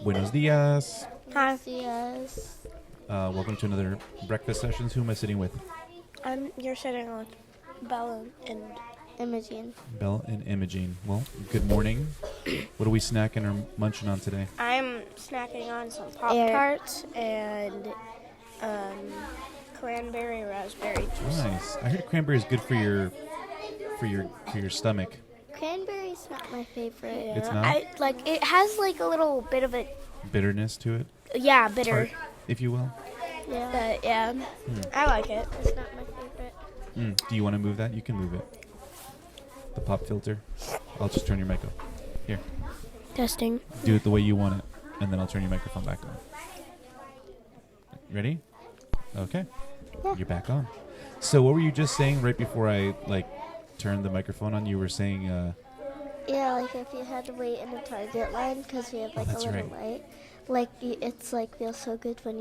Buenos dias. Hi. Yes. Welcome to another breakfast sessions. Who am I sitting with? You're sitting with Bell and Imogene. Bell and Imogene. Well, good morning. What are we snacking or munching on today? I'm snacking on some Pop-Tarts and cranberry raspberry juice. Nice. I heard cranberry is good for your stomach. Cranberry's not my favorite. Yeah, It's not? it has like a little bit of a Bitterness to it, bitter. tart, if you will. Yeah. But yeah, I like it. It's not my favorite. Do you want to move that? You can move it. The pop filter. I'll just turn your mic up. Here. Testing. Do it the way you want it, and then I'll turn your microphone back on. Ready? Okay. Yeah. You're back on. So what were you just saying right before I turned the microphone on? You were saying Yeah, like if you had to wait in the Target line because we have like a that's little right. light. It's like feels so good when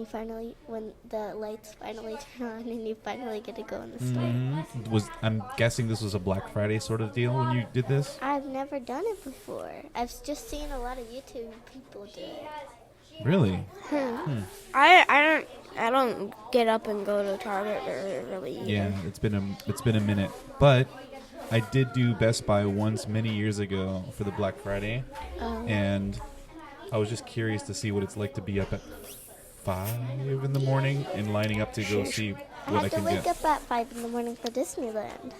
the lights finally turn on and you finally get to go in the store. I'm guessing this was a Black Friday sort of deal when you did this? I've never done it before. I've just seen a lot of YouTube people do it. Really? I don't get up and go to Target really either. Yeah, it's been a minute. But I did do Best Buy once many years ago for the Black Friday. And I was just curious to see what it's like to be up at 5 in the morning and lining up to go see I what I have to can wake get. up at 5 in the morning for Disneyland.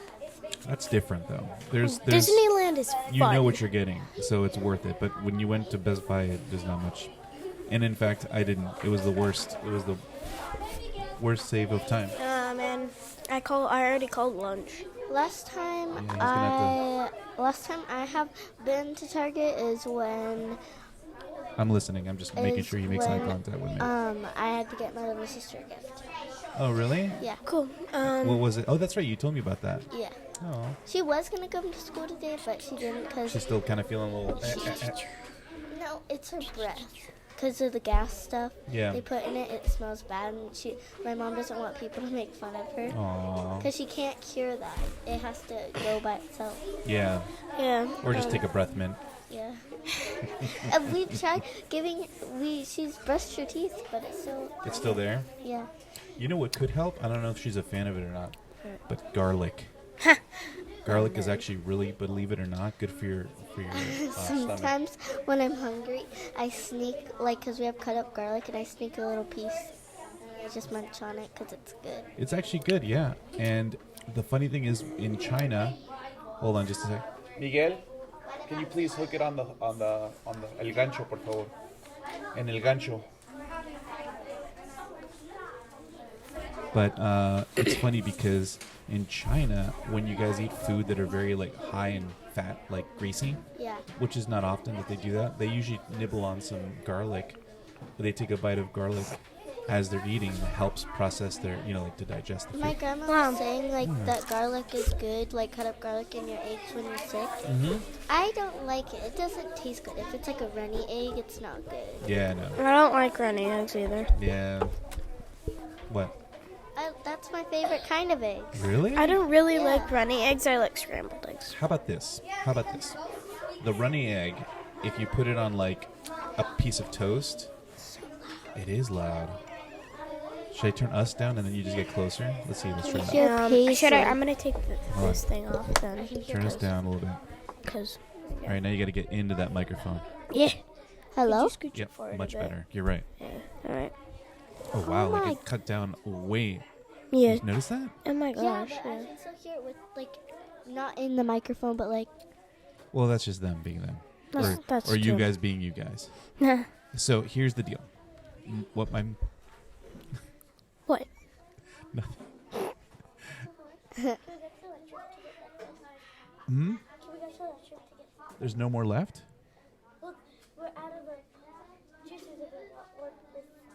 That's different though. There's Disneyland is fun. you know what you're getting, so it's worth it. But when you went to Best Buy, there's not much. And in fact, I didn't. It was the worst. It was the worst save of time. Man, I already called lunch. Last time Yeah, I last time I have been to Target is when I'm listening. I'm just making Is sure he makes eye when, contact with me. I had to get my little sister a gift. Oh, really? Yeah. Cool. What was it? Oh, that's right. You told me about that. Yeah. Oh, She was going to come to school today, but she didn't because she's still kind of feeling a little. no, it's her breath. Because of the gas stuff Yeah. they put in it, it smells bad, and my mom doesn't want people to make fun of her Aw. because she can't cure that. It has to go by itself. Yeah. Yeah. Or just take a breath mint. Yeah. And we've tried she's brushed her teeth, but It's still there. yeah. You know what could help? I don't know if she's a fan of it or not, but garlic. Garlic is actually really, believe it or not, good for your stomach. Sometimes when I'm hungry, I sneak, because we have cut up garlic, and I sneak a little piece. I just munch on it because it's good. It's actually good, yeah. And the funny thing is, in China, hold on just a sec. Miguel, can you please hook it on the el gancho, por favor? En el gancho. But it's funny because in China, when you guys eat food that are very high in fat, like greasy, Yeah. which is not often that they do that, they usually nibble on some garlic. They take a bite of garlic as they're eating. It helps process their, to digest the My food. grandma was saying, that garlic is good, cut up garlic in your eggs when you're sick. Mm-hmm. I don't like it. It doesn't taste good. If it's like a runny egg, it's not good. Yeah, no. I don't like runny eggs either. Yeah. What? That's my favorite kind of eggs. Really? I don't really like runny eggs. I like scrambled eggs. How about this? The runny egg, if you put it on a piece of toast, it is loud. Should I turn us down and then you just get closer? Let's see. Let's try that. You're I'm gonna take this thing off then. Turn us down a little bit. Because. All right, now you got to get into that microphone. Yeah. Hello? Scoot Yep, it forward much a bit. better. You're right. Yeah. All right. Oh wow, my- it cut down way. Yeah. You notice that? Oh my Yeah, gosh. but I can still hear it with, not in the microphone, but Well, that's just them being them, That's or you true. guys being you guys. Nah. So here's the deal. What my What? There's no more left. we're out of the juices.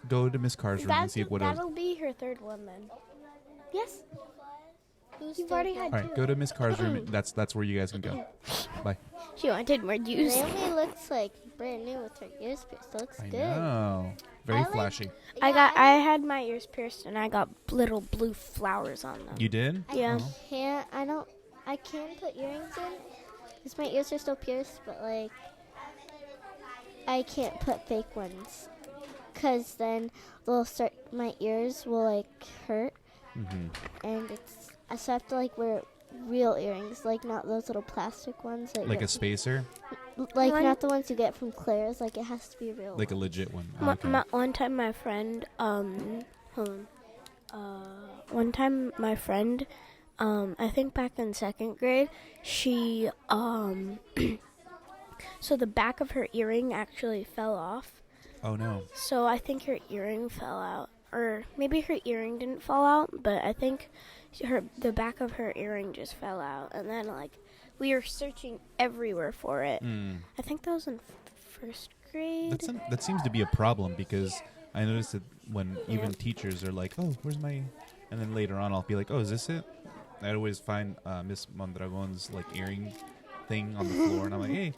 Go to Miss Carr's room and see what else. That'll be her third one then. Yes. You've already had All right, go to Miss Carr's room. That's where you guys can go. Bye. She wanted more juice. Naomi looks brand new with her ears pierced. It looks I good. know. Very I like- flashy. I had my ears pierced and I got little blue flowers on them. You did? Yeah. Oh. I can put earrings in because my ears are still pierced, but I can't put fake ones, because then they'll start, my ears will like hurt, and it's, so I have to like wear real earrings, like not those little plastic ones. Like a spacer? Like not the ones you get from Claire's, like it has to be real. Like a legit one. One time my friend, one time my friend, I think back in 2nd grade, she, so the back of her earring actually fell off. Oh, no. So I think her earring fell out. Or maybe her earring didn't fall out, but I think the back of her earring just fell out. And then, like, we were searching everywhere for it. I think that was in 1st grade. That seems to be a problem, because I noticed that when even teachers are like, oh, where's my... And then later on I'll be like, oh, is this it? I'd always find Miss Mondragon's, like, earring thing on the floor, and I'm like, hey.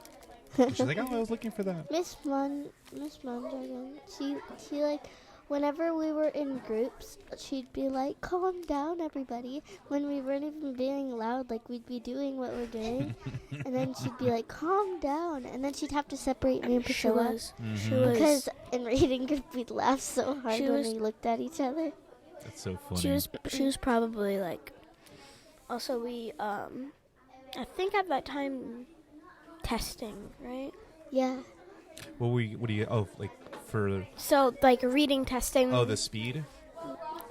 And she's like, oh, I was looking for that. Miss Mondragon, she like, whenever we were in groups, she'd be like, calm down, everybody. When we weren't even being loud, like, we'd be doing what we're doing. And then she'd be like, calm down. And then she'd have to separate me and Priscilla. She was. Because in reading group, we'd laugh so hard when we looked at each other. That's so funny. She was probably, like... Also, we, I think at that time... testing, right? Yeah. What do you, oh, like, for... So, like, reading testing. Oh, the speed?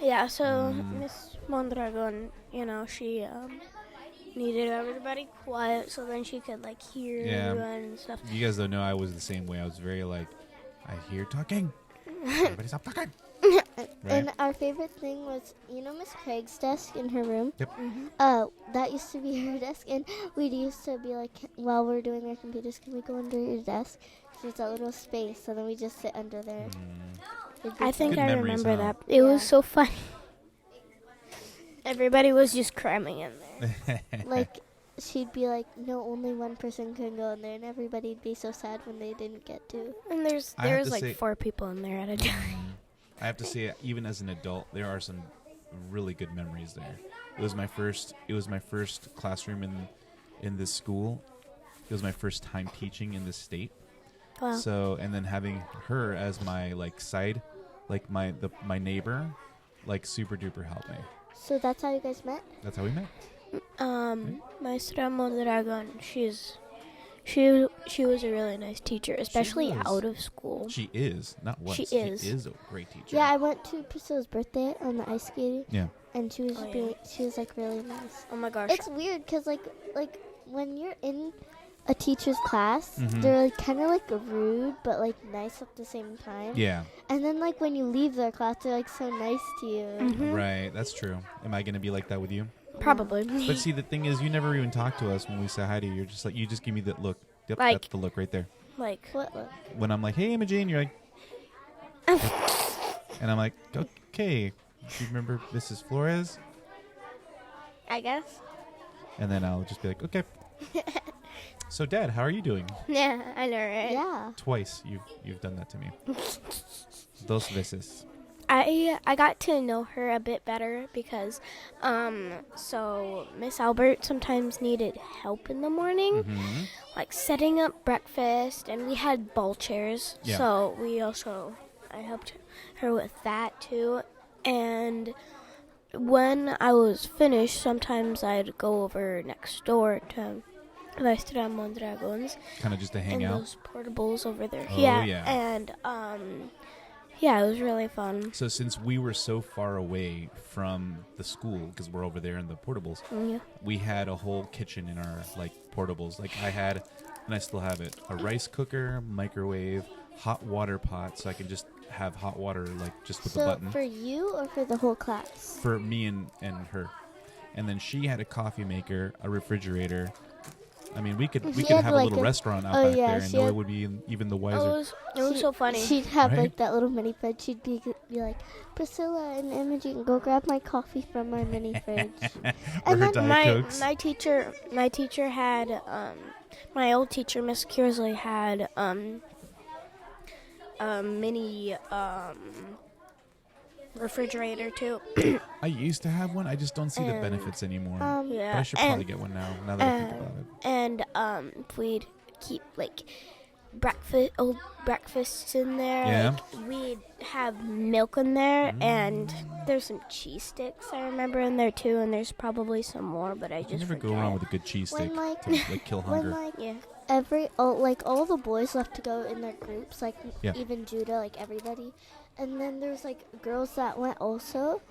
Yeah, so Miss Mondragon, you know, she needed everybody quiet so then she could, like, hear everyone and stuff. You guys don't know, I was the same way. I was very, like, I hear talking. Everybody stop talking. Right? And our favorite thing was, you know, Miss Craig's desk in her room? Yep. That used to be her desk, and we used to be like, while we're doing our computers, can we go under your desk? There's a little space, so then we just sit under there. I think Good I memories, remember huh? that. It was so funny. Everybody was just cramming in there. Like, she'd be like, no, only one person can go in there, and everybody'd be so sad when they didn't get to. And there was like 4 people in there at a time. I have to say, even as an adult, there are some really good memories there. It was my first classroom in this school. It was my first time teaching in this state. Wow. So, and then having her as my like side, like my neighbor, like super duper helped me. So that's how you guys met? That's how we met. Maestra Mondragon, she was a really nice teacher, especially out of school. She is, not once. She is a great teacher. Yeah, I went to Priscilla's birthday on the ice skating. Yeah. And she was she was like really nice. Oh my gosh. It's weird because like when you're in a teacher's class, Mm-hmm. they're like kind of like rude but like nice at the same time. Yeah. And then like when you leave their class, they're like so nice to you. Mm-hmm. Right, that's true. Am I going to be like that with you? Probably. But see, the thing is, you never even talk to us when we say hi to you. You're just like, you just give me that look. Yep, Like- that's the look right there. Like, What look? When I'm like, hey, Imogene, you're like... and I'm like, okay, do you remember Mrs. Flores? I guess. And then I'll just be like, okay. So, Dad, how are you doing? Yeah, I know, right? Yeah. Twice you've done that to me. Dos veces. I got to know her a bit better because, so Miss Albert sometimes needed help in the morning, like setting up breakfast, and we had ball chairs, Yeah. so I helped her with that too, and when I was finished, sometimes I'd go over next door to Maestra Mondragon's. Kind of just to hang and out. those portables over there. Oh, yeah. yeah. And, yeah, it was really fun. So since we were so far away from the school, because we're over there in the portables, Yeah. we had a whole kitchen in our like portables. Like I had, and I still have it, a rice cooker, microwave, hot water pot, so I can just have hot water like just with the So button. for you or for the whole class? For me and her. And then she had a coffee maker, a refrigerator. I mean, we could had have a like little a- restaurant out oh, back yeah, there, and she no one had- would be even the It wiser. was so funny. She'd have Right? like that little mini fridge. She'd be like, Priscilla and Imogene, go grab my coffee from my mini fridge. Or and her then Diet Cokes. my teacher had my old teacher Miss Kearsley had a mini refrigerator too. I used to have one. I just don't see the And, benefits anymore. yeah, But I should probably get one now that I think about it. And we'd keep like old breakfasts in there. Yeah. Like, we'd have milk in there, and there's some cheese sticks I remember in there too, and there's probably some more, but I You just never forget. go wrong with a good cheese stick When, like- to like kill When hunger. like Yeah. all the boys left to go in their groups, like Yeah. even Judah, like everybody, and then there's like girls that went also,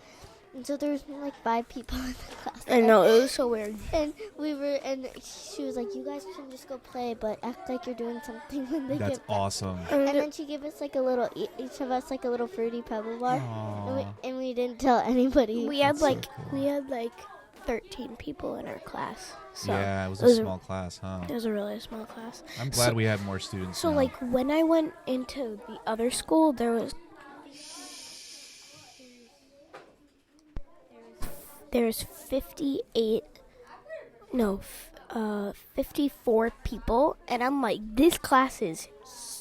and so there's like 5 people in the class. I know, it was so weird. And she was like, "You guys can just go play, but act like you're doing something when they That's get back." awesome. And then she gave us like a little, each of us like a little fruity pebble bar, Aw. and we didn't tell anybody. We had That's so like cool. 13 people in our class. So Yeah, it was it was a a- small class, huh? it was a really small class. I'm glad so- we had more students. So now. like when I went into the other school, there's 54 people, and I'm like, this class is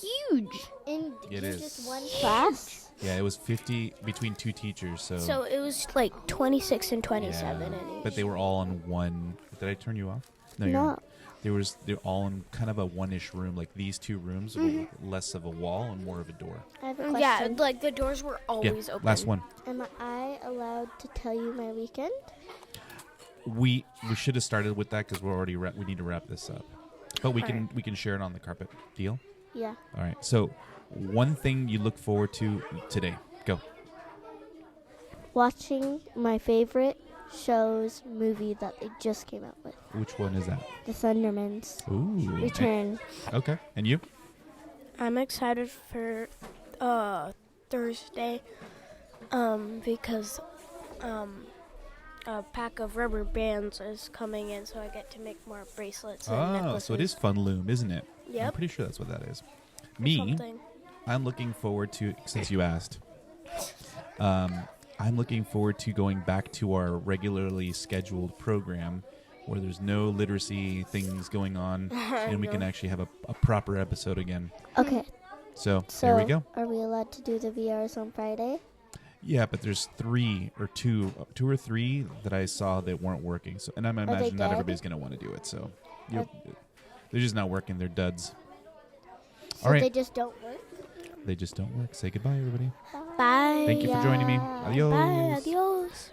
huge. In It is. just one class. Yeah, it was 50 between 2 teachers, so. So it was like 26 and 27 yeah. in each. But they were all in one. Did I turn you off? No, you're. No. They're all in kind of a one-ish room, like these 2 rooms, with less of a wall and more of a door. I have a question. Yeah, like the doors were Yeah, always open. last one. Am I allowed to tell you my weekend? We should have started with that because we're already we need to wrap this up, but we can Alright. we can share it on the carpet. Deal? Yeah. All right. So, one thing you look forward to today. Go. Watching my favorite show's movie that they just came out with, Which one is that? The Thundermans Ooh. Return. Okay. And you? I'm excited for Thursday because a pack of rubber bands is coming in, so I get to make more bracelets and Oh, necklaces. so it is Fun Loom, isn't it? I'm Yep. pretty sure that's what that is. or Me, something. I'm looking forward to, since you asked, I'm looking forward to going back to our regularly scheduled program where there's no literacy things going on and we can know. actually have a proper episode again. Okay. So, So there we go. are we allowed to do the VRs on Friday? Yeah, but there's 2 or 3 that I saw that weren't working. So, and I they imagine not dead? everybody's going to want to do it. So, they're just not working. They're duds. So All right. they just don't work? They just don't work. Say goodbye, everybody. Bye. Thank you for joining me. Adios. Bye. Adios.